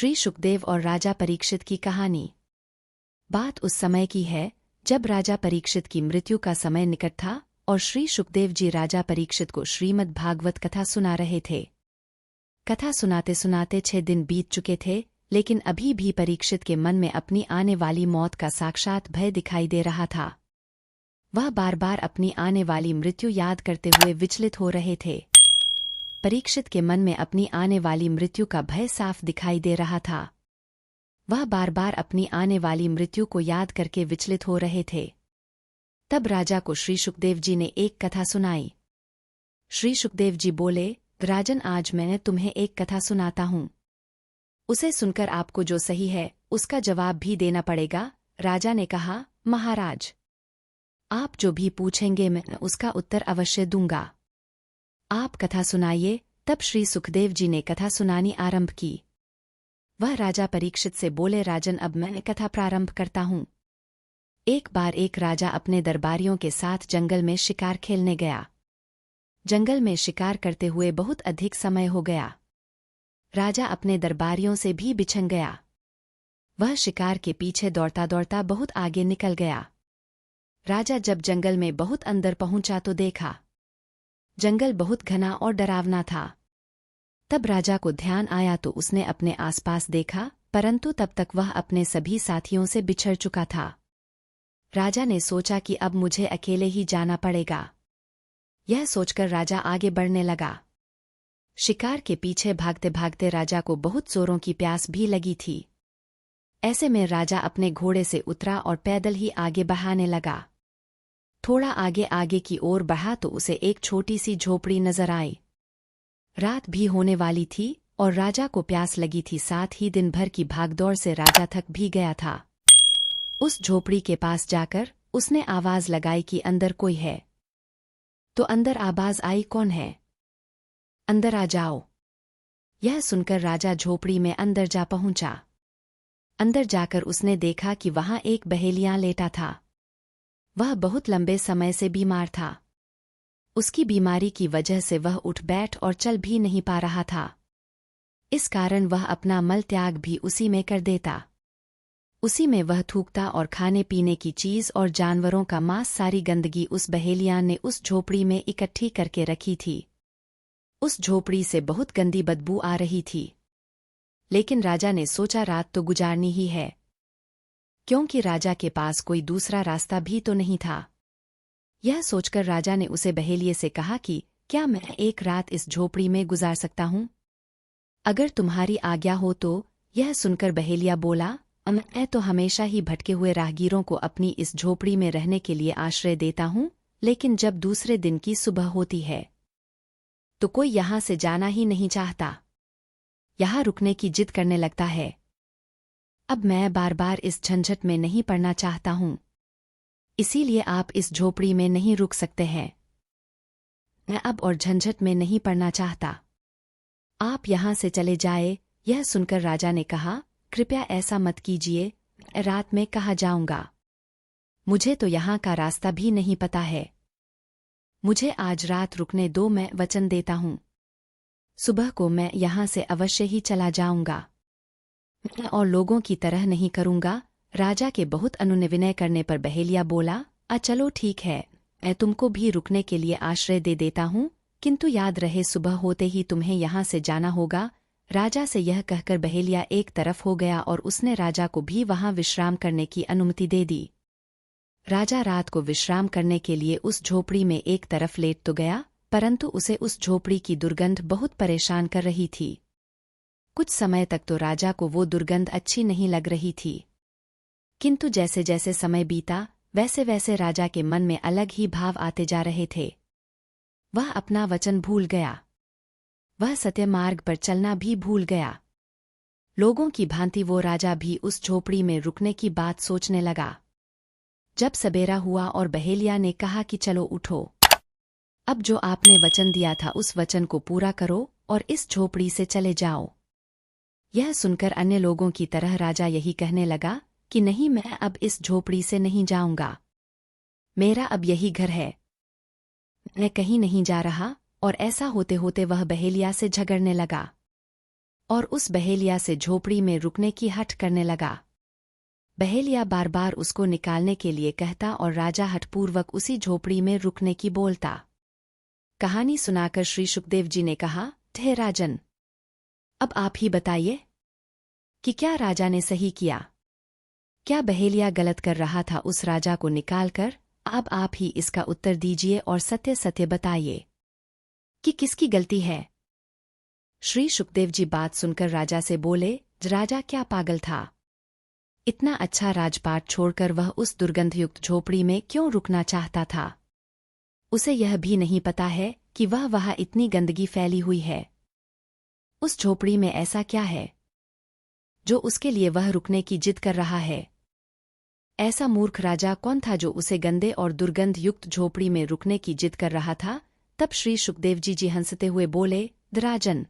श्री सुखदेव और राजा परीक्षित की कहानी। बात उस समय की है जब राजा परीक्षित की मृत्यु का समय निकट था और श्री सुखदेव जी राजा परीक्षित को श्रीमद् भागवत कथा सुना रहे थे। कथा सुनाते सुनाते 6 दिन बीत चुके थे, लेकिन अभी भी परीक्षित के मन में अपनी आने वाली मौत का साक्षात भय दिखाई दे रहा था। वह बार बार अपनी आने वाली मृत्यु याद करते हुए विचलित हो रहे थे। परीक्षित के मन में अपनी आने वाली मृत्यु का भय साफ दिखाई दे रहा था। वह बार बार अपनी आने वाली मृत्यु को याद करके विचलित हो रहे थे। तब राजा को श्री सुखदेव जी ने एक कथा सुनाई। श्री सुखदेव जी बोले, राजन, आज मैं तुम्हें एक कथा सुनाता हूँ। उसे सुनकर आपको जो सही है उसका जवाब भी देना पड़ेगा। राजा ने कहा, महाराज, आप जो भी पूछेंगे मैं उसका उत्तर अवश्य दूंगा। आप कथा सुनाइए। तब श्री सुखदेव जी ने कथा सुनानी आरंभ की। वह राजा परीक्षित से बोले, राजन, अब मैं कथा प्रारंभ करता हूँ। एक बार एक राजा अपने दरबारियों के साथ जंगल में शिकार खेलने गया। जंगल में शिकार करते हुए बहुत अधिक समय हो गया। राजा अपने दरबारियों से भी बिछड़ गया। वह शिकार के पीछे दौड़ता दौड़ता बहुत आगे निकल गया। राजा जब जंगल में बहुत अंदर पहुंचा तो देखा जंगल बहुत घना और डरावना था। तब राजा को ध्यान आया तो उसने अपने आसपास देखा, परंतु तब तक वह अपने सभी साथियों से बिछड़ चुका था। राजा ने सोचा कि अब मुझे अकेले ही जाना पड़ेगा। यह सोचकर राजा आगे बढ़ने लगा। शिकार के पीछे भागते भागते राजा को बहुत जोरों की प्यास भी लगी थी। ऐसे में राजा अपने घोड़े से उतरा और पैदल ही आगे बढ़ाने लगा। थोड़ा आगे आगे की ओर बढ़ा तो उसे एक छोटी सी झोपड़ी नजर आई। रात भी होने वाली थी और राजा को प्यास लगी थी। साथ ही दिन भर की भागदौड़ से राजा थक भी गया था। उस झोपड़ी के पास जाकर उसने आवाज लगाई कि अंदर कोई है। तो अंदर आवाज आई, कौन है? अंदर आ जाओ। यह सुनकर राजा झोपड़ी में अंदर जा पहुंचा। अंदर जाकर उसने देखा कि वहां एक बहेलिया लेटा था। वह बहुत लंबे समय से बीमार था। उसकी बीमारी की वजह से वह उठ बैठ और चल भी नहीं पा रहा था। इस कारण वह अपना मल त्याग भी उसी में कर देता। उसी में वह थूकता और खाने पीने की चीज और जानवरों का मांस, सारी गंदगी उस बहेलिया ने उस झोपड़ी में इकट्ठी करके रखी थी। उस झोपड़ी से बहुत गंदी बदबू आ रही थी। लेकिन राजा ने सोचा रात तो गुजारनी ही है, क्योंकि राजा के पास कोई दूसरा रास्ता भी तो नहीं था। यह सोचकर राजा ने उसे बहेलिये से कहा कि क्या मैं एक रात इस झोपड़ी में गुजार सकता हूँ? अगर तुम्हारी आज्ञा हो तो। यह सुनकर बहेलिया बोला, मैं तो हमेशा ही भटके हुए राहगीरों को अपनी इस झोपड़ी में रहने के लिए आश्रय देता हूँ, लेकिन जब दूसरे दिन की सुबह होती है तो कोई यहाँ से जाना ही नहीं चाहता, यहाँ रुकने की जिद करने लगता है। अब मैं बार बार इस झंझट में नहीं पड़ना चाहता हूँ, इसीलिए आप इस झोपड़ी में नहीं रुक सकते हैं। मैं अब और झंझट में नहीं पड़ना चाहता, आप यहाँ से चले जाए। यह सुनकर राजा ने कहा, कृपया ऐसा मत कीजिए, रात में कहाँ जाऊंगा? मुझे तो यहाँ का रास्ता भी नहीं पता है। मुझे आज रात रुकने दो, मैं वचन देता हूँ। सुबह को मैं यहाँ से अवश्य ही चला जाऊंगा। मैं और लोगों की तरह नहीं करूंगा। राजा के बहुत अनुनय करने पर बहेलिया बोला, चलो ठीक है, मैं तुमको भी रुकने के लिए आश्रय दे देता हूँ, किंतु याद रहे सुबह होते ही तुम्हें यहाँ से जाना होगा। राजा से यह कहकर बहेलिया एक तरफ हो गया और उसने राजा को भी वहां विश्राम करने की अनुमति दे दी। राजा रात को विश्राम करने के लिए उस झोपड़ी में एक तरफ लेट तो गया, परंतु उसे उस झोपड़ी की दुर्गंध बहुत परेशान कर रही थी। कुछ समय तक तो राजा को वो दुर्गंध अच्छी नहीं लग रही थी, किंतु जैसे जैसे समय बीता वैसे वैसे राजा के मन में अलग ही भाव आते जा रहे थे। वह अपना वचन भूल गया। वह सत्य मार्ग पर चलना भी भूल गया। लोगों की भांति वो राजा भी उस झोपड़ी में रुकने की बात सोचने लगा। जब सबेरा हुआ और बहेलिया ने कहा कि चलो उठो, अब जो आपने वचन दिया था उस वचन को पूरा करो और इस झोपड़ी से चले जाओ। यह सुनकर अन्य लोगों की तरह राजा यही कहने लगा कि नहीं, मैं अब इस झोपड़ी से नहीं जाऊंगा, मेरा अब यही घर है, मैं कहीं नहीं जा रहा। और ऐसा होते होते वह बहेलिया से झगड़ने लगा और उस बहेलिया से झोपड़ी में रुकने की हठ करने लगा। बहेलिया बार बार उसको निकालने के लिए कहता और राजा हठपूर्वक उसी झोपड़ी में रुकने की बोलता। कहानी सुनाकर श्री सुखदेव जी ने कहा, ठे राजन, अब आप ही बताइए कि क्या राजा ने सही किया, क्या बहेलिया गलत कर रहा था उस राजा को निकालकर? अब आप ही इसका उत्तर दीजिए और सत्य सत्य बताइए कि किसकी गलती है। श्री सुखदेव जी बात सुनकर राजा से बोले, राजा क्या पागल था? इतना अच्छा राजपाट छोड़कर वह उस दुर्गंधयुक्त झोपड़ी में क्यों रुकना चाहता था? उसे यह भी नहीं पता है कि वह वहाँ इतनी गंदगी फैली हुई है। उस झोपड़ी में ऐसा क्या है जो उसके लिए वह रुकने की जिद कर रहा है? ऐसा मूर्ख राजा कौन था जो उसे गंदे और दुर्गंध युक्त झोपड़ी में रुकने की जिद कर रहा था? तब श्री सुखदेव जी हंसते हुए बोले, राजन,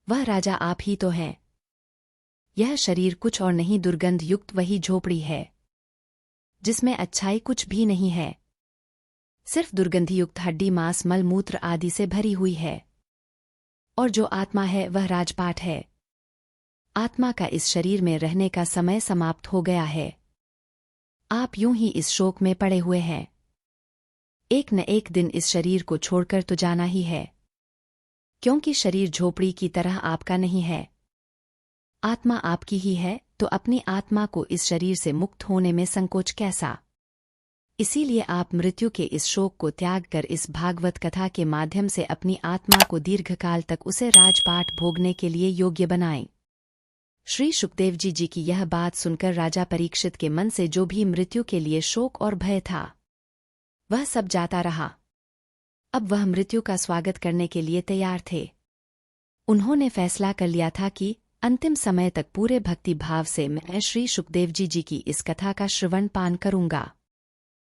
वह राजा आप ही तो हैं। यह शरीर कुछ और नहीं, दुर्गंध युक्त वही झोपड़ी है जिसमें अच्छाई कुछ भी नहीं है, सिर्फ दुर्गंधयुक्त हड्डी मांस मल मूत्र आदि से भरी हुई है। और जो आत्मा है वह राजपाट है। आत्मा का इस शरीर में रहने का समय समाप्त हो गया है। आप यूं ही इस शोक में पड़े हुए हैं। एक न एक दिन इस शरीर को छोड़कर तो जाना ही है, क्योंकि शरीर झोपड़ी की तरह आपका नहीं है। आत्मा आपकी ही है, तो अपनी आत्मा को इस शरीर से मुक्त होने में संकोच कैसा? इसीलिए आप मृत्यु के इस शोक को त्याग कर इस भागवत कथा के माध्यम से अपनी आत्मा को दीर्घकाल तक उसे राजपाट भोगने के लिए योग्य बनाएं। श्री सुखदेव जी की यह बात सुनकर राजा परीक्षित के मन से जो भी मृत्यु के लिए शोक और भय था, वह सब जाता रहा। अब वह मृत्यु का स्वागत करने के लिए तैयार थे। उन्होंने फैसला कर लिया था कि अंतिम समय तक पूरे भक्ति भाव से मैं श्री सुखदेव जी की इस कथा का श्रवण पान करूंगा।